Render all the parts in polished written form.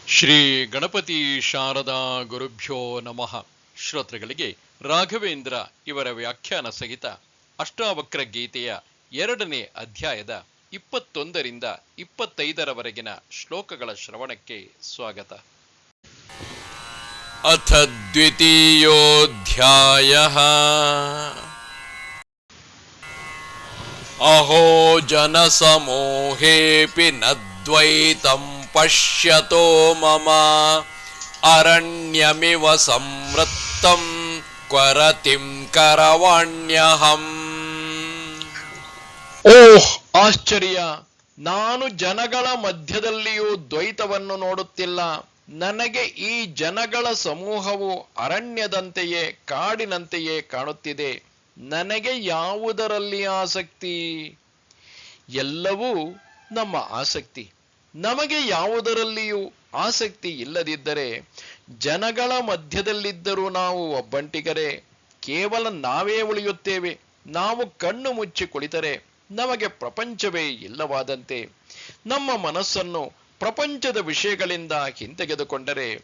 ಶ್ರೀ ಗಣಪತಿ ಶಾರದಾ ಗುರುಭ್ಯೋ ನಮಃ. ಶ್ರೋತೃಗಳಿಗೆ ರಾಘವೇಂದ್ರ ಇವರ ವ್ಯಾಖ್ಯಾನ ಸಹಿತ ಅಷ್ಟಾವಕ್ರ ಗೀತೆಯ 2ನೇ ಅಧ್ಯಾಯದ 21ರಿಂದ 25ರವರೆಗಿನ ಶ್ಲೋಕಗಳ ಶ್ರವಣಕ್ಕೆ ಸ್ವಾಗತ. ಅಥ ದ್ವಿತೀಯೋಧ್ಯಾಯಃ. ಅಹೋ ಜನಸಮೂಹೇಪಿ ನದ್ವೈತಂ ಪಶ್ಯತೋ ಮಮ ಅರಣ್ಯಮಿವ ಸಂವೃತ್ತಂ ಕ್ವರತಿಂ ಕರವಾಣ್ಯಹಂ. ಓಹ್ ಆಶ್ಚರ್ಯ! ನಾನು ಜನಗಳ ಮಧ್ಯದಲ್ಲಿಯೂ ದ್ವೈತವನ್ನು ನೋಡುತ್ತಿಲ್ಲ. ನನಗೆ ಈ ಜನಗಳ ಸಮೂಹವು ಅರಣ್ಯದಂತೆಯೇ ಕಾಡಿನಂತೆಯೇ ಕಾಣುತ್ತಿದೆ. ನನಗೆ ಯಾವುದರಲ್ಲಿ ಆಸಕ್ತಿ? ಎಲ್ಲವೂ ನಮ್ಮ ಆಸಕ್ತಿ. ನಮಗೆ ಯಾವುದರಲ್ಲಿಯೂ ಆಸಕ್ತಿ ಇಲ್ಲದಿದ್ದರೆ ಜನಗಳ ಮಧ್ಯದಲ್ಲಿದ್ದರೂ ನಾವು ಒಬ್ಬಂಟಿಗರೇ. ಕೇವಲ ನಾವೇ ಉಳಿಯುತ್ತೇವೆ. ನಾವು ಕಣ್ಣು ಮುಚ್ಚಿ ಕುಳಿತರೆ ನಮಗೆ ಪ್ರಪಂಚವೇ ಇಲ್ಲವಾದಂತೆ. ನಮ್ಮ ಮನಸ್ಸನ್ನು ಪ್ರಪಂಚದ ವಿಷಯಗಳಿಂದ ಹಿಂತೆಗೆದುಕೊಂಡರೆ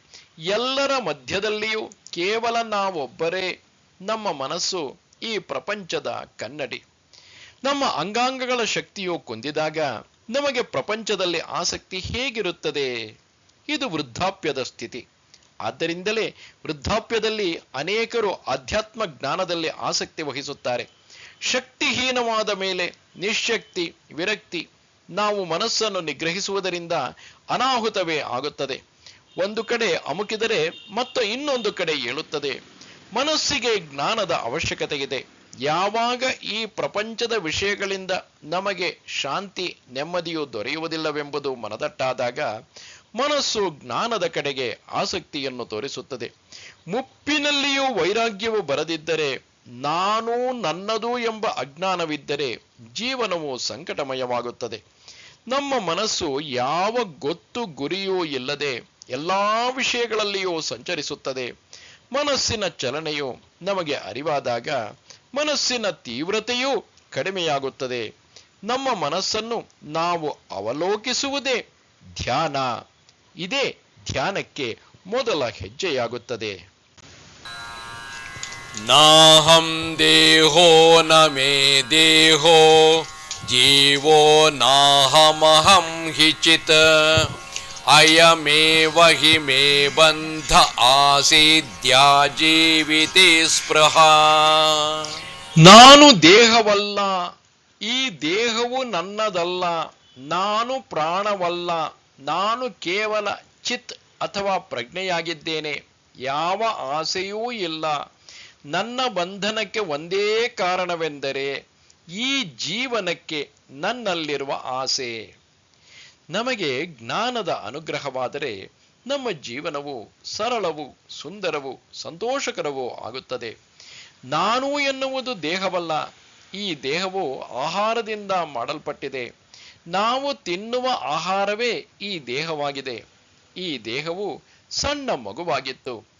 ಎಲ್ಲರ ಮಧ್ಯದಲ್ಲಿಯೂ ಕೇವಲ ನಾವೊಬ್ಬರೇ. ನಮ್ಮ ಮನಸ್ಸು ಈ ಪ್ರಪಂಚದ ಕನ್ನಡಿ. ನಮ್ಮ ಅಂಗಾಂಗಗಳ ಶಕ್ತಿಯು ಕುಂದಿದಾಗ ನಮಗೆ ಪ್ರಪಂಚದಲ್ಲಿ ಆಸಕ್ತಿ ಹೇಗಿರುತ್ತದೆ? ಇದು ವೃದ್ಧಾಪ್ಯದ ಸ್ಥಿತಿ. ಆದ್ದರಿಂದಲೇ ವೃದ್ಧಾಪ್ಯದಲ್ಲಿ ಅನೇಕರು ಆಧ್ಯಾತ್ಮ ಜ್ಞಾನದಲ್ಲಿ ಆಸಕ್ತಿ ವಹಿಸುತ್ತಾರೆ. ಶಕ್ತಿಹೀನವಾದ ಮೇಲೆ ನಿಶ್ಶಕ್ತಿ, ವಿರಕ್ತಿ. ನಾವು ಮನಸ್ಸನ್ನು ನಿಗ್ರಹಿಸುವುದರಿಂದ ಅನಾಹುತವೇ ಆಗುತ್ತದೆ. ಒಂದು ಕಡೆ ಅಮುಕಿದರೆ ಮತ್ತು ಇನ್ನೊಂದು ಕಡೆ ಏಳುತ್ತದೆ. ಮನಸ್ಸಿಗೆ ಜ್ಞಾನದ ಅವಶ್ಯಕತೆ ಇದೆ. ಯಾವಾಗ ಈ ಪ್ರಪಂಚದ ವಿಷಯಗಳಿಂದ ನಮಗೆ ಶಾಂತಿ, ನೆಮ್ಮದಿಯು ದೊರೆಯುವುದಿಲ್ಲವೆಂಬುದು ಮನದಟ್ಟಾದಾಗ ಮನಸ್ಸು ಜ್ಞಾನದ ಕಡೆಗೆ ಆಸಕ್ತಿಯನ್ನು ತೋರಿಸುತ್ತದೆ. ಮುಪ್ಪಿನಲ್ಲಿಯೂ ವೈರಾಗ್ಯವು ಬರದಿದ್ದರೆ, ನಾನು ನನ್ನದು ಎಂಬ ಅಜ್ಞಾನವಿದ್ದರೆ ಜೀವನವು ಸಂಕಟಮಯವಾಗುತ್ತದೆ. ನಮ್ಮ ಮನಸ್ಸು ಯಾವ ಗೊತ್ತು ಗುರಿಯೂ ಇಲ್ಲದೆ ಎಲ್ಲಾ ವಿಷಯಗಳಲ್ಲಿಯೂ ಸಂಚರಿಸುತ್ತದೆ. ಮನಸ್ಸಿನ ಚಲನೆಯು ನಮಗೆ ಅರಿವಾದಾಗ ಮನಸ್ಸಿನ ತೀವ್ರತೆಯೂ ಕಡಿಮೆಯಾಗುತ್ತದೆ. ನಮ್ಮ ಮನಸ್ಸನ್ನು ನಾವು ಅವಲೋಕಿಸುವುದೇ ಧ್ಯಾನ. ಇದೇ ಧ್ಯಾನಕ್ಕೆ ಮೊದಲ ಹೆಜ್ಜೆಯಾಗುತ್ತದೆ. ನಾಹಂ ದೇಹೋ ನ ಮೇ ದೇಹೋ ಜೀವೋ ನಾಹಮಹಂ ಹಿಚಿತ್ ಅಯಮೇವ ಹಿ ಮೇ ಬಂಧ ಆಸೀದ್ಯಾ ಜೀವಿತಿ ಸ್ಪೃಹ. ನಾನು ದೇಹವಲ್ಲ, ಈ ದೇಹವು ನನ್ನದಲ್ಲ. ನಾನು ಪ್ರಾಣವಲ್ಲ, ನಾನು ಕೇವಲ ಚಿತ್ ಅಥವಾ ಪ್ರಜ್ಞೆಯಾಗಿದ್ದೇನೆ. ಯಾವ ಆಸೆಯೂ ಇಲ್ಲ. ನನ್ನ ಬಂಧನಕ್ಕೆ ಒಂದೇ ಕಾರಣವೆಂದರೆ ಈ ಜೀವನಕ್ಕೆ ನನ್ನಲ್ಲಿರುವ ಆಸೆ. ನಮಗೆ ಜ್ಞಾನದ ಅನುಗ್ರಹವಾದರೆ ನಮ್ಮ ಜೀವನವು ಸರಳವೂ ಸುಂದರವೂ ಸಂತೋಷಕರವೂ ಆಗುತ್ತದೆ. ನಾನು ಎನ್ನುವುದು ದೇಹವಲ್ಲ. ಈ ದೇಹವು ಆಹಾರದಿಂದ ಮಾಡಲ್ಪಟ್ಟಿದೆ. ನಾವು ತಿನ್ನುವ ಆಹಾರವೇ ಈ ದೇಹವಾಗಿದೆ. ಈ ದೇಹವು ಸಣ್ಣ ಮಗುವಾಗಿತ್ತು.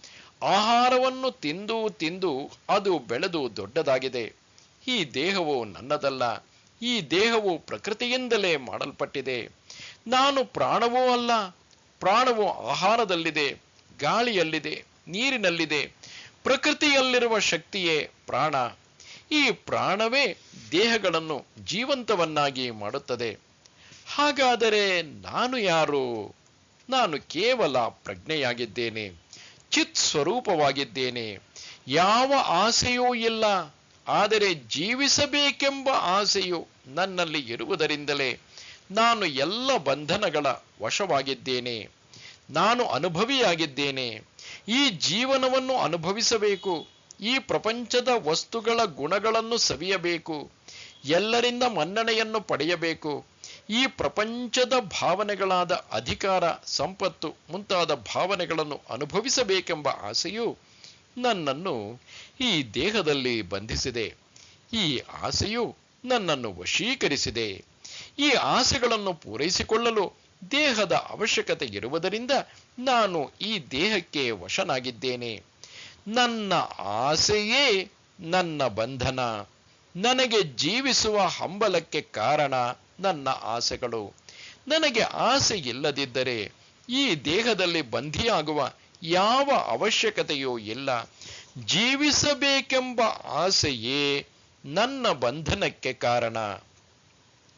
ಆಹಾರವನ್ನು ತಿಂದು ತಿಂದು ಅದು ಬೆಳೆದು ದೊಡ್ಡದಾಗಿದೆ. ಈ ದೇಹವು ನನ್ನದಲ್ಲ. ಈ ದೇಹವು ಪ್ರಕೃತಿಯಿಂದಲೇ ಮಾಡಲ್ಪಟ್ಟಿದೆ. ನಾನು ಪ್ರಾಣವೂ ಅಲ್ಲ. ಪ್ರಾಣವು ಆಹಾರದಲ್ಲಿದೆ, ಗಾಳಿಯಲ್ಲಿದೆ, ನೀರಿನಲ್ಲಿದೆ. ಪ್ರಕೃತಿಯಲ್ಲಿರುವ ಶಕ್ತಿಯೇ ಪ್ರಾಣ. ಈ ಪ್ರಾಣವೇ ದೇಹಗಳನ್ನು ಜೀವಂತವನ್ನಾಗಿ ಮಾಡುತ್ತದೆ. ಹಾಗಾದರೆ ನಾನು ಯಾರು? ನಾನು ಕೇವಲ ಪ್ರಜ್ಞೆಯಾಗಿದ್ದೇನೆ, ಚಿತ್ ಸ್ವರೂಪವಾಗಿದ್ದೇನೆ. ಯಾವ ಆಸೆಯೂ ಇಲ್ಲ. ಆದರೆ ಜೀವಿಸಬೇಕೆಂಬ ಆಸೆಯು ನನ್ನಲ್ಲಿ ಇರುವುದರಿಂದಲೇ ನಾನು ಎಲ್ಲ ಬಂಧನಗಳ ವಶವಾಗಿದ್ದೇನೆ. ನಾನು ಅನುಭವಿಯಾಗಿದ್ದೇನೆ. ಈ ಜೀವನವನ್ನು ಅನುಭವಿಸಬೇಕು. ಈ ಪ್ರಪಂಚದ ವಸ್ತುಗಳ ಗುಣಗಳನ್ನು ಸವಿಯಬೇಕು. ಎಲ್ಲರಿಂದ ಮನ್ನಣೆಯನ್ನು ಪಡೆಯಬೇಕು. ಈ ಪ್ರಪಂಚದ ಭಾವನೆಗಳಾದ ಅಧಿಕಾರ, ಸಂಪತ್ತು ಮುಂತಾದ ಭಾವನೆಗಳನ್ನು ಅನುಭವಿಸಬೇಕೆಂಬ ಆಸೆಯು ನನ್ನನ್ನು ಈ ದೇಹದಲ್ಲಿ ಬಂಧಿಸಿದೆ. ಈ ಆಸೆಯು ನನ್ನನ್ನು ವಶೀಕರಿಸಿದೆ. ಈ ಆಸೆಗಳನ್ನು ಪೂರೈಸಿಕೊಳ್ಳಲು ದೇಹದ ಅವಶ್ಯಕತೆ ಇರುವುದರಿಂದ ನಾನು ಈ ದೇಹಕ್ಕೆ ವಶನಾಗಿದ್ದೇನೆ. ನನ್ನ ಆಸೆಯೇ ನನ್ನ ಬಂಧನ. ನನಗೆ ಜೀವಿಸುವ ಹಂಬಲಕ್ಕೆ ಕಾರಣ ನನ್ನ ಆಸೆಗಳು. ನನಗೆ ಆಸೆ ಇಲ್ಲದಿದ್ದರೆ ಈ ದೇಹದಲ್ಲಿ ಬಂಧಿಯಾಗುವ ಯಾವ ಅವಶ್ಯಕತೆಯೂ ಇಲ್ಲ. ಜೀವಿಸಬೇಕೆಂಬ ಆಸೆಯೇ ನನ್ನ ಬಂಧನಕ್ಕೆ ಕಾರಣ.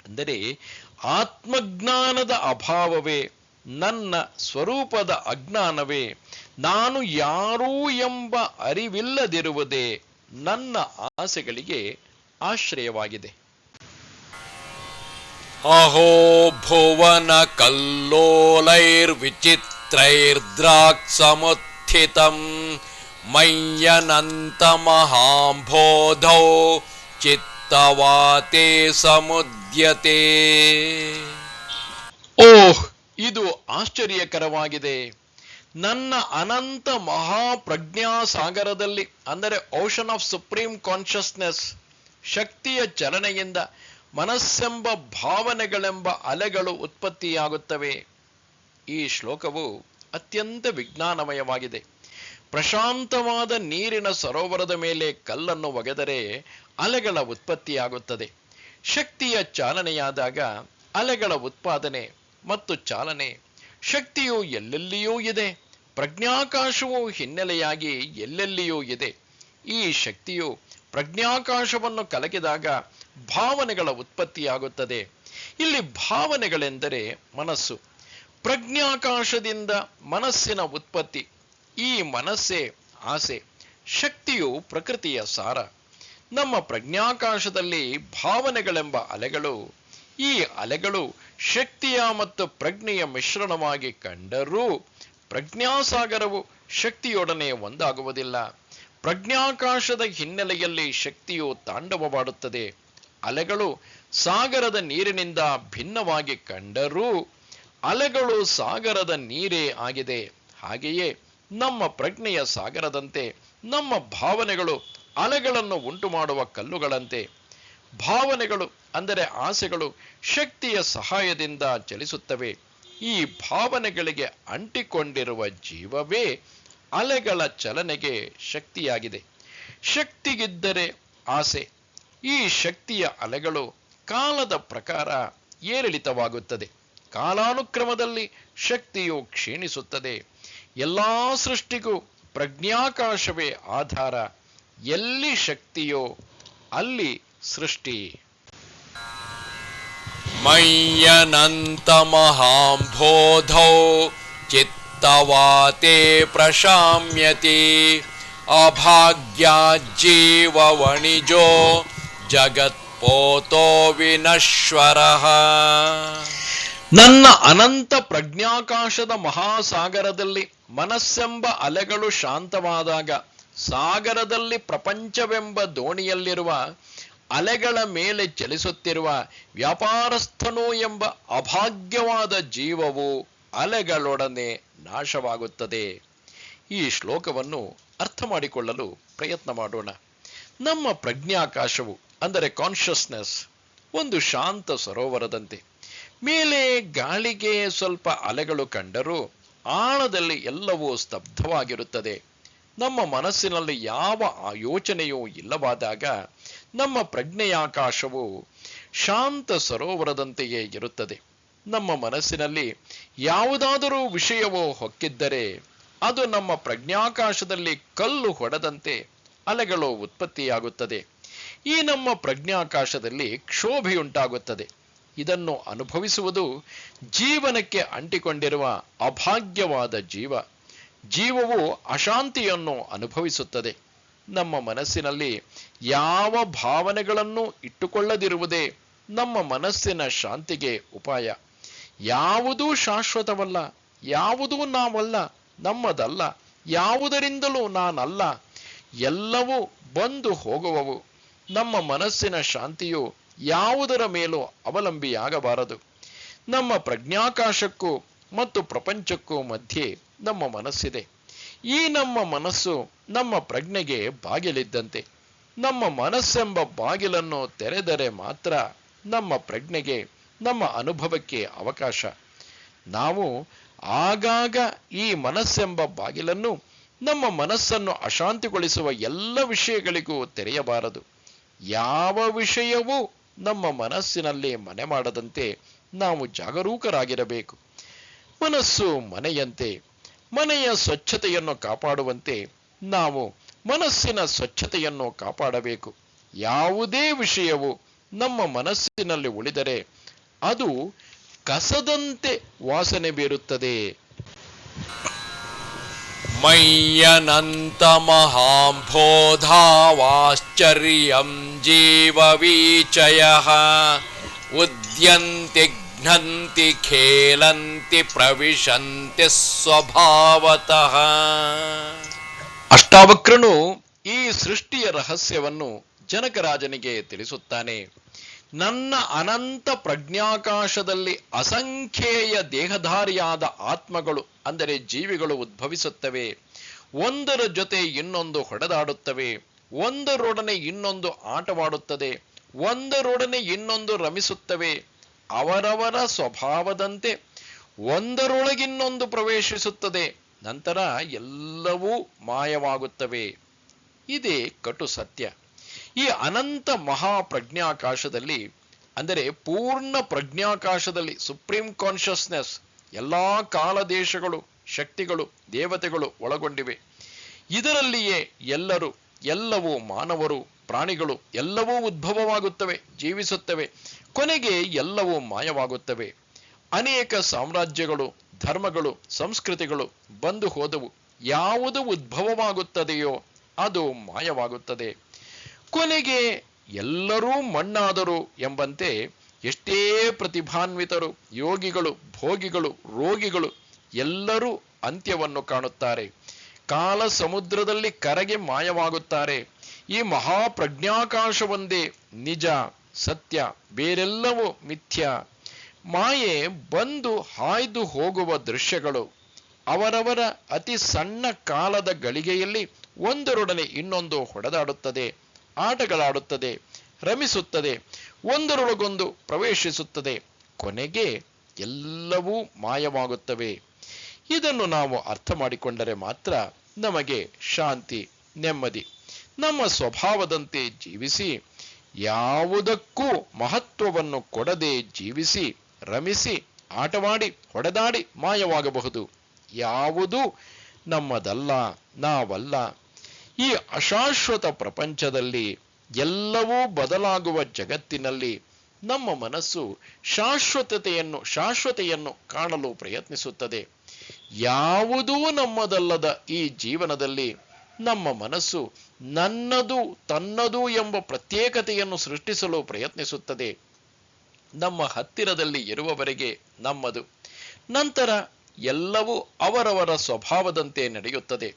ಅಂದರೆ ಆತ್ಮಜ್ಞಾನದ ಅಭಾವವೇ, ನನ್ನ ಸ್ವರೂಪದ ಅಜ್ಞಾನವೇ, ನಾನು ಯಾರೂ ಎಂಬ ಅರಿವಿಲ್ಲದಿರುವುದೇ ನನ್ನ ಆಸೆಗಳಿಗೆ ಆಶ್ರಯವಾಗಿದೆ. ಅಹೋ ಭುವನ ಕಲ್ಲೋಲೈರ್ವಿಚಿತ್ರೈರ್ದ್ರಾಕ್ಷಮುತ್ಥಿತಂ ಮಯ್ಯನಂತ ಮಹಾಂಬೋಧೌ ಚಿತ್ತವಾತೆ ಸಮುದ್ಯತೆ. ಓಹ್, ಇದು ಆಶ್ಚರ್ಯಕರವಾಗಿದೆ. ನನ್ನ ಅನಂತ ಮಹಾಪ್ರಜ್ಞಾ ಸಾಗರದಲ್ಲಿ, ಅಂದರೆ ಓಷನ್ ಆಫ್ ಸುಪ್ರೀಂ ಕಾನ್ಷಿಯಸ್ನೆಸ್, ಶಕ್ತಿಯ ಚಲನೆಯಿಂದ ಮನಸ್ಸೆಂಬ ಭಾವನೆಗಳೆಂಬ ಅಲೆಗಳು ಉತ್ಪತ್ತಿಯಾಗುತ್ತವೆ. ಈ ಶ್ಲೋಕವು ಅತ್ಯಂತ ವಿಜ್ಞಾನಮಯವಾಗಿದೆ. ಪ್ರಶಾಂತವಾದ ನೀರಿನ ಸರೋವರದ ಮೇಲೆ ಕಲ್ಲನ್ನು ಒಗೆದರೆ ಅಲೆಗಳ ಉತ್ಪತ್ತಿಯಾಗುತ್ತದೆ. ಶಕ್ತಿಯ ಚಾಲನೆಯಾದಾಗ ಅಲೆಗಳ ಉತ್ಪಾದನೆ ಮತ್ತು ಚಾಲನೆ. ಶಕ್ತಿಯು ಎಲ್ಲೆಲ್ಲಿಯೂ ಇದೆ. ಪ್ರಜ್ಞಾಕಾಶವು ಹಿನ್ನೆಲೆಯಾಗಿ ಎಲ್ಲೆಲ್ಲಿಯೂ ಇದೆ. ಈ ಶಕ್ತಿಯು ಪ್ರಜ್ಞಾಕಾಶವನ್ನು ಕಲಕಿದಾಗ ಭಾವನೆಗಳ ಉತ್ಪತ್ತಿಯಾಗುತ್ತದೆ. ಇಲ್ಲಿ ಭಾವನೆಗಳೆಂದರೆ ಮನಸ್ಸು. ಪ್ರಜ್ಞಾಕಾಶದಿಂದ ಮನಸ್ಸಿನ ಉತ್ಪತ್ತಿ. ಈ ಮನಸ್ಸೇ ಆಸೆ. ಶಕ್ತಿಯು ಪ್ರಕೃತಿಯ ಸಾರ. ನಮ್ಮ ಪ್ರಜ್ಞಾಕಾಶದಲ್ಲಿ ಭಾವನೆಗಳೆಂಬ ಅಲೆಗಳು. ಈ ಅಲೆಗಳು ಶಕ್ತಿಯ ಮತ್ತು ಪ್ರಜ್ಞೆಯ ಮಿಶ್ರಣವಾಗಿ ಕಂಡರೂ ಪ್ರಜ್ಞಾಸಾಗರವು ಶಕ್ತಿಯೊಡನೆ ಒಂದಾಗುವುದಿಲ್ಲ. ಪ್ರಜ್ಞಾಕಾಶದ ಹಿನ್ನೆಲೆಯಲ್ಲಿ ಶಕ್ತಿಯು ತಾಂಡವವಾಡುತ್ತದೆ. ಅಲೆಗಳು ಸಾಗರದ ನೀರಿನಿಂದ ಭಿನ್ನವಾಗಿ ಕಂಡರೂ ಅಲೆಗಳು ಸಾಗರದ ನೀರೇ ಆಗಿದೆ. ಹಾಗೆಯೇ ನಮ್ಮ ಪ್ರಜ್ಞೆಯ ಸಾಗರದಂತೆ ನಮ್ಮ ಭಾವನೆಗಳು ಅಲೆಗಳನ್ನು ಉಂಟು ಮಾಡುವ ಕಲ್ಲುಗಳಂತೆ. ಭಾವನೆಗಳು ಅಂದರೆ ಆಸೆಗಳು ಶಕ್ತಿಯ ಸಹಾಯದಿಂದ ಚಲಿಸುತ್ತವೆ. ಈ ಭಾವನೆಗಳಿಗೆ ಅಂಟಿಕೊಂಡಿರುವ ಜೀವವೇ ಅಲೆಗಳ ಚಲನೆಗೆ ಶಕ್ತಿಯಾಗಿದೆ. ಶಕ್ತಿಗಿದ್ದರೆ ಆಸೆ. ಈ ಶಕ್ತಿಯ ಅಲೆಗಳು ಕಾಲದ ಪ್ರಕಾರ ಏರಿಳಿತವಾಗುತ್ತದೆ. ಕಾಲಾನುಕ್ರಮದಲ್ಲಿ ಶಕ್ತಿಯು ಕ್ಷೀಣಿಸುತ್ತದೆ. ಎಲ್ಲಾ ಸೃಷ್ಟಿಗೂ ಪ್ರಜ್ಞಾಕಾಶವೇ ಆಧಾರ. ಎಲ್ಲಿ ಶಕ್ತಿಯೋ ಅಲ್ಲಿ ಸೃಷ್ಟಿ. ಮಯ್ಯನಂತ ಮಹಾಂಬೋಧೌ ಚಿತ್ತವಾತೆ ಪ್ರಶಾಮ್ಯತಿ ಅಭಾಗ್ಯಾಜ್ಜೀವವಣಿಜೋ ಜಗತ್ಪೋತೋ ವಿನಶ್ವರಃ. ನನ್ನ ಅನಂತ ಪ್ರಜ್ಞಾಕಾಶದ ಮಹಾಸಾಗರದಲ್ಲಿ ಮನಸ್ಸೆಂಬ ಅಲೆಗಳು ಶಾಂತವಾದಾಗ ಸಾಗರದಲ್ಲಿ ಪ್ರಪಂಚವೆಂಬ ದೋಣಿಯಲ್ಲಿರುವ ಅಲೆಗಳ ಮೇಲೆ ಚಲಿಸುತ್ತಿರುವ ವ್ಯಾಪಾರಸ್ಥನೋ ಎಂಬ ಅಭಾಗ್ಯವಾದ ಜೀವವು ಅಲೆಗಳೊಡನೆ ನಾಶವಾಗುತ್ತದೆ. ಈ ಶ್ಲೋಕವನ್ನು ಅರ್ಥ ಮಾಡಿಕೊಳ್ಳಲು ಪ್ರಯತ್ನ ಮಾಡೋಣ. ನಮ್ಮ ಪ್ರಜ್ಞಾಕಾಶವು ಅಂದರೆ ಕಾನ್ಷಿಯಸ್ನೆಸ್ ಒಂದು ಶಾಂತ ಸರೋವರದಂತೆ. ಮೇಲೆ ಗಾಳಿಗೆ ಸ್ವಲ್ಪ ಅಲೆಗಳು ಕಂಡರೂ ಆಳದಲ್ಲಿ ಎಲ್ಲವೂ ಸ್ತಬ್ಧವಾಗಿರುತ್ತದೆ. ನಮ್ಮ ಮನಸ್ಸಿನಲ್ಲಿ ಯಾವ ಯೋಚನೆಯೂ ಇಲ್ಲವಾದಾಗ ನಮ್ಮ ಪ್ರಜ್ಞೆಯಾಕಾಶವು ಶಾಂತ ಸರೋವರದಂತೆಯೇ ಇರುತ್ತದೆ. ನಮ್ಮ ಮನಸ್ಸಿನಲ್ಲಿ ಯಾವುದಾದರೂ ವಿಷಯವೋ ಹೊಕ್ಕಿದ್ದರೆ ಅದು ನಮ್ಮ ಪ್ರಜ್ಞಾಕಾಶದಲ್ಲಿ ಕಲ್ಲು ಹೊಡೆದಂತೆ ಅಲೆಗಳು ಉತ್ಪತ್ತಿಯಾಗುತ್ತದೆ. ಈ ನಮ್ಮ ಪ್ರಜ್ಞಾಕಾಶದಲ್ಲಿ ಕ್ಷೋಭೆಯುಂಟಾಗುತ್ತದೆ. ಇದನ್ನು ಅನುಭವಿಸುವುದು ಜೀವನಕ್ಕೆ ಅಂಟಿಕೊಂಡಿರುವ ಅಭಾಗ್ಯವಾದ ಜೀವ. ಜೀವವು ಅಶಾಂತಿಯನ್ನು ಅನುಭವಿಸುತ್ತದೆ. ನಮ್ಮ ಮನಸ್ಸಿನಲ್ಲಿ ಯಾವ ಭಾವನೆಗಳನ್ನು ಇಟ್ಟುಕೊಳ್ಳದಿರುವುದೇ ನಮ್ಮ ಮನಸ್ಸಿನ ಶಾಂತಿಗೆ ಉಪಾಯ. ಯಾವುದೂ ಶಾಶ್ವತವಲ್ಲ, ಯಾವುದೂ ನಾವಲ್ಲ, ನಮ್ಮದಲ್ಲ, ಯಾವುದರಿಂದಲೂ ನಾನಲ್ಲ, ಎಲ್ಲವೂ ಬಂದು ಹೋಗುವವು. ನಮ್ಮ ಮನಸ್ಸಿನ ಶಾಂತಿಯು ಯಾವುದರ ಮೇಲೂ ಅವಲಂಬಿಯಾಗಬಾರದು. ನಮ್ಮ ಪ್ರಜ್ಞಾಕಾಶಕ್ಕೂ ಮತ್ತು ಪ್ರಪಂಚಕ್ಕೂ ಮಧ್ಯೆ ನಮ್ಮ ಮನಸ್ಸಿದೆ. ಈ ನಮ್ಮ ಮನಸ್ಸು ನಮ್ಮ ಪ್ರಜ್ಞೆಗೆ ಬಾಗಿಲಿದ್ದಂತೆ. ನಮ್ಮ ಮನಸ್ಸೆಂಬ ಬಾಗಿಲನ್ನು ತೆರೆದರೆ ಮಾತ್ರ ನಮ್ಮ ಪ್ರಜ್ಞೆಗೆ, ನಮ್ಮ ಅನುಭವಕ್ಕೆ ಅವಕಾಶ. ನಾವು ಆಗಾಗ ಈ ಮನಸ್ಸೆಂಬ ಬಾಗಿಲನ್ನು ನಮ್ಮ ಮನಸ್ಸನ್ನು ಅಶಾಂತಿಗೊಳಿಸುವ ಎಲ್ಲ ವಿಷಯಗಳಿಗೂ ತೆರೆಯಬಾರದು. ಯಾವ ವಿಷಯವೂ ನಮ್ಮ ಮನಸ್ಸಿನಲ್ಲಿ ಮನೆ ಮಾಡದಂತೆ ನಾವು ಜಾಗರೂಕರಾಗಿರಬೇಕು. ಮನಸ್ಸು ಮನೆಯಂತೆ, ಮನೆಯ ಸ್ವಚ್ಛತೆಯನ್ನು ಕಾಪಾಡುವಂತೆ ನಾವು ಮನಸ್ಸಿನ ಸ್ವಚ್ಛತೆಯನ್ನು ಕಾಪಾಡಬೇಕು. ಯಾವುದೇ ವಿಷಯವು ನಮ್ಮ ಮನಸ್ಸಿನಲ್ಲಿ ಉಳಿದರೆ ಅದು ಕಸದಂತೆ ವಾಸನೆ ಬೀರುತ್ತದೆ. ಮಯ್ಯನಂತ ಮಹಾಂಬೋಧಾವಾಶ್ಚರ್ಯಂ ಜೀವವೀಚಯಃ ಉದ್ಯಂತಿ ಘ್ನಂತಿ ಖೇಲಂತಿ ಪ್ರವಿಶಂತಿ ಸ್ವಭಾವತಃ. ಅಷ್ಟಾವಕ್ರನು ಈ ಸೃಷ್ಟಿಯ ರಹಸ್ಯವನ್ನು ಜನಕರಾಜನಿಗೆ ತಿಳಿಸುತ್ತಾನೆ. ನನ್ನ ಅನಂತ ಪ್ರಜ್ಞಾಕಾಶದಲ್ಲಿ ಅಸಂಖ್ಯೇಯ ದೇಹಧಾರಿಯಾದ ಆತ್ಮಗಳು ಅಂದರೆ ಜೀವಿಗಳು ಉದ್ಭವಿಸುತ್ತವೆ. ಒಂದರ ಜೊತೆ ಇನ್ನೊಂದು ಹೊಡೆದಾಡುತ್ತವೆ, ಒಂದರೊಡನೆ ಇನ್ನೊಂದು ಆಟವಾಡುತ್ತದೆ, ಒಂದರೊಡನೆ ಇನ್ನೊಂದು ರಮಿಸುತ್ತವೆ. ಅವರವರ ಸ್ವಭಾವದಂತೆ ಒಂದರೊಳಗಿನ್ನೊಂದು ಪ್ರವೇಶಿಸುತ್ತದೆ. ನಂತರ ಎಲ್ಲವೂ ಮಾಯವಾಗುತ್ತವೆ. ಇದೇ ಕಟು ಸತ್ಯ. ಈ ಅನಂತ ಮಹಾಪ್ರಜ್ಞಾಕಾಶದಲ್ಲಿ ಅಂದರೆ ಪೂರ್ಣ ಪ್ರಜ್ಞಾಕಾಶದಲ್ಲಿ ಸುಪ್ರೀಂ ಕಾನ್ಷಿಯಸ್ನೆಸ್ ಎಲ್ಲಾ ಕಾಲ ದೇಶಗಳು ಶಕ್ತಿಗಳು ದೇವತೆಗಳು ಒಳಗೊಂಡಿವೆ. ಇದರಲ್ಲಿಯೇ ಎಲ್ಲರೂ ಎಲ್ಲವೂ ಮಾನವರು ಪ್ರಾಣಿಗಳು ಎಲ್ಲವೂ ಉದ್ಭವವಾಗುತ್ತವೆ, ಜೀವಿಸುತ್ತವೆ, ಕೊನೆಗೆ ಎಲ್ಲವೂ ಮಾಯವಾಗುತ್ತವೆ. ಅನೇಕ ಸಾಮ್ರಾಜ್ಯಗಳು ಧರ್ಮಗಳು ಸಂಸ್ಕೃತಿಗಳು ಬಂದು ಹೋದವು. ಯಾವುದು ಉದ್ಭವವಾಗುತ್ತದೆಯೋ ಅದು ಮಾಯವಾಗುತ್ತದೆ. ಕೊನೆಗೆ ಎಲ್ಲರೂ ಮಣ್ಣಾದರು ಎಂಬಂತೆ ಎಷ್ಟೇ ಪ್ರತಿಭಾನ್ವಿತರು ಯೋಗಿಗಳು ಭೋಗಿಗಳು ರೋಗಿಗಳು ಎಲ್ಲರೂ ಅಂತ್ಯವನ್ನು ಕಾಣುತ್ತಾರೆ. ಕಾಲ ಸಮುದ್ರದಲ್ಲಿ ಕರಗಿ ಮಾಯವಾಗುತ್ತಾರೆ. ಈ ಮಹಾಪ್ರಜ್ಞಾಕಾಶವೊಂದೇ ನಿಜ ಸತ್ಯ, ಬೇರೆಲ್ಲವೂ ಮಿಥ್ಯ. ಮಾಯೆ ಬಂದು ಹಾಯ್ದು ಹೋಗುವ ದೃಶ್ಯಗಳು. ಅವರವರ ಅತಿ ಸಣ್ಣ ಕಾಲದ ಗಳಿಗೆಯಲ್ಲಿ ಒಂದರೊಡನೆ ಇನ್ನೊಂದು ಹೊಡೆದಾಡುತ್ತದೆ, ಆಟಗಳಾಡುತ್ತದೆ, ರಮಿಸುತ್ತದೆ, ಒಂದರೊಳಗೊಂದು ಪ್ರವೇಶಿಸುತ್ತದೆ. ಕೊನೆಗೆ ಎಲ್ಲವೂ ಮಾಯವಾಗುತ್ತವೆ. ಇದನ್ನು ನಾವು ಅರ್ಥ ಮಾಡಿಕೊಂಡರೆ ಮಾತ್ರ ನಮಗೆ ಶಾಂತಿ ನೆಮ್ಮದಿ. ನಮ್ಮ ಸ್ವಭಾವದಂತೆ ಜೀವಿಸಿ ಯಾವುದಕ್ಕೂ ಮಹತ್ವವನ್ನು ಕೊಡದೆ ಜೀವಿಸಿ ರಮಿಸಿ ಆಟವಾಡಿ ಹೊಡೆದಾಡಿ ಮಾಯವಾಗಬಹುದು. ಯಾವುದೂ ನಮ್ಮದಲ್ಲ, ನಾವಲ್ಲ. ಈ ಅಶಾಶ್ವತ ಪ್ರಪಂಚದಲ್ಲಿ ಎಲ್ಲವೂ ಬದಲಾಗುವ ಜಗತ್ತಿನಲ್ಲಿ ನಮ್ಮ ಮನಸ್ಸು ಶಾಶ್ವತೆಯನ್ನು ಕಾಣಲು ಪ್ರಯತ್ನಿಸುತ್ತದೆ. ಯಾವುದೂ ನಮ್ಮದಲ್ಲದ ಈ ಜೀವನದಲ್ಲಿ ನಮ್ಮ ಮನಸ್ಸು ನನ್ನದು ತನ್ನದು ಎಂಬ ಪ್ರತ್ಯೇಕತೆಯನ್ನು ಸೃಷ್ಟಿಸಲು ಪ್ರಯತ್ನಿಸುತ್ತದೆ. ನಮ್ಮ ಹತ್ತಿರದಲ್ಲಿ ಇರುವವರೆಗೆ ನಮ್ಮದು, ನಂತರ ಎಲ್ಲವೂ ಅವರವರ ಸ್ವಭಾವದಂತೆ ನಡೆಯುತ್ತದೆ.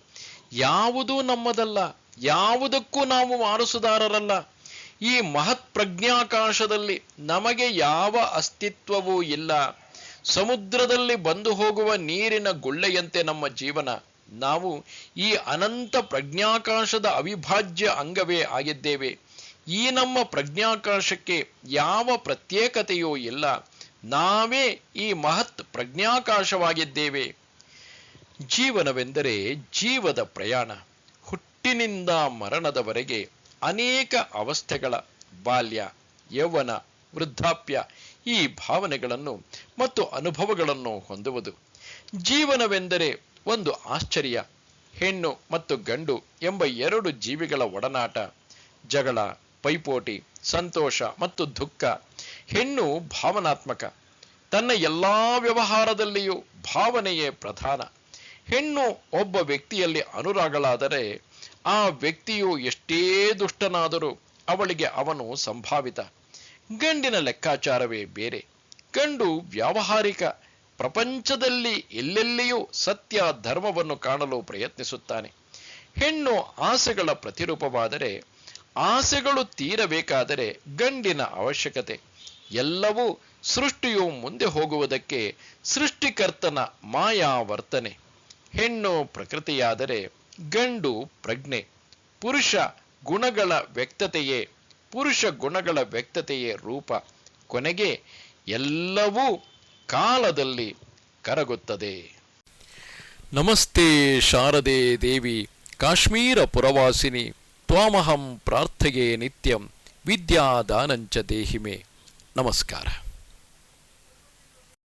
ಯಾವುದೂ ನಮ್ಮದಲ್ಲ, ಯಾವುದಕ್ಕೂ ನಾವು ವಾರಸುದಾರರಲ್ಲ. ಈ ಮಹತ್ ಪ್ರಜ್ಞಾಕಾಶದಲ್ಲಿ ನಮಗೆ ಯಾವ ಅಸ್ತಿತ್ವವೂ ಇಲ್ಲ. ಸಮುದ್ರದಲ್ಲಿ ಬಂದು ಹೋಗುವ ನೀರಿನ ಗುಳ್ಳೆಯಂತೆ ನಮ್ಮ ಜೀವನ. ನಾವು ಈ ಅನಂತ ಪ್ರಜ್ಞಾಕಾಶದ ಅವಿಭಾಜ್ಯ ಅಂಗವೇ ಆಗಿದ್ದೇವೆ. ಈ ನಮ್ಮ ಪ್ರಜ್ಞಾಕಾಶಕ್ಕೆ ಯಾವ ಪ್ರತ್ಯೇಕತೆಯೂ ಇಲ್ಲ. ನಾವೇ ಈ ಮಹತ್ ಪ್ರಜ್ಞಾಕಾಶವಾಗಿದ್ದೇವೆ. ಜೀವನವೆಂದರೆ ಜೀವದ ಪ್ರಯಾಣ. ಹುಟ್ಟಿನಿಂದ ಮರಣದವರೆಗೆ ಅನೇಕ ಅವಸ್ಥೆಗಳ ಬಾಲ್ಯ ಯೌವನ ವೃದ್ಧಾಪ್ಯ ಈ ಭಾವನೆಗಳನ್ನು ಮತ್ತು ಅನುಭವಗಳನ್ನು ಹೊಂದುವುದು. ಜೀವನವೆಂದರೆ ಒಂದು ಆಶ್ಚರ್ಯ. ಹೆಣ್ಣು ಮತ್ತು ಗಂಡು ಎಂಬ ಎರಡು ಜೀವಿಗಳ ಒಡನಾಟ, ಜಗಳ, ಪೈಪೋಟಿ, ಸಂತೋಷ ಮತ್ತು ದುಃಖ. ಹೆಣ್ಣು ಭಾವನಾತ್ಮಕ, ತನ್ನ ಎಲ್ಲಾ ವ್ಯವಹಾರದಲ್ಲಿಯೂ ಭಾವನೆಯೇ ಪ್ರಧಾನ. ಹೆಣ್ಣು ಒಬ್ಬ ವ್ಯಕ್ತಿಯಲ್ಲಿ ಅನುರಾಗಲಾದರೆ ಆ ವ್ಯಕ್ತಿಯು ಎಷ್ಟೇ ದುಷ್ಟನಾದರೂ ಅವಳಿಗೆ ಅವನು ಸಂಭಾವಿತ. ಗಂಡಿನ ಲೆಕ್ಕಾಚಾರವೇ ಬೇರೆ. ಗಂಡು ವ್ಯಾವಹಾರಿಕ, ಪ್ರಪಂಚದಲ್ಲಿ ಎಲ್ಲೆಲ್ಲಿಯೂ ಸತ್ಯ ಧರ್ಮವನ್ನು ಕಾಣಲು ಪ್ರಯತ್ನಿಸುತ್ತಾನೆ. ಹೆಣ್ಣು ಆಸೆಗಳ ಪ್ರತಿರೂಪವಾದರೆ, ಆಸೆಗಳು ತೀರಬೇಕಾದರೆ ಗಂಡಿನ ಅವಶ್ಯಕತೆ. ಎಲ್ಲವೂ ಸೃಷ್ಟಿಯು ಮುಂದೆ ಹೋಗುವುದಕ್ಕೆ ಸೃಷ್ಟಿಕರ್ತನ ಮಾಯಾವರ್ತನೆ. ಹೆಣ್ಣು ಪ್ರಕೃತಿಯಾದರೆ ಗಂಡು ಪ್ರಜ್ಞೆ. ಪುರುಷ ಗುಣಗಳ ವ್ಯಕ್ತತೆಯೇ ರೂಪ. ಕೊನೆಗೆ ಎಲ್ಲವೂ ಕಾಲದಲ್ಲಿ ಕರಗುತ್ತದೆ. ನಮಸ್ತೆ ಶಾರದೆ ದೇವಿ ಕಾಶ್ಮೀರ ಪುರವಾಸಿನಿ ತ್ವಾಮಹಂ ಪ್ರಾರ್ಥೆಯೇ ನಿತ್ಯಂ ವಿದ್ಯಾದಾನಂಚ ದೇಹಿಮೆ. ನಮಸ್ಕಾರ.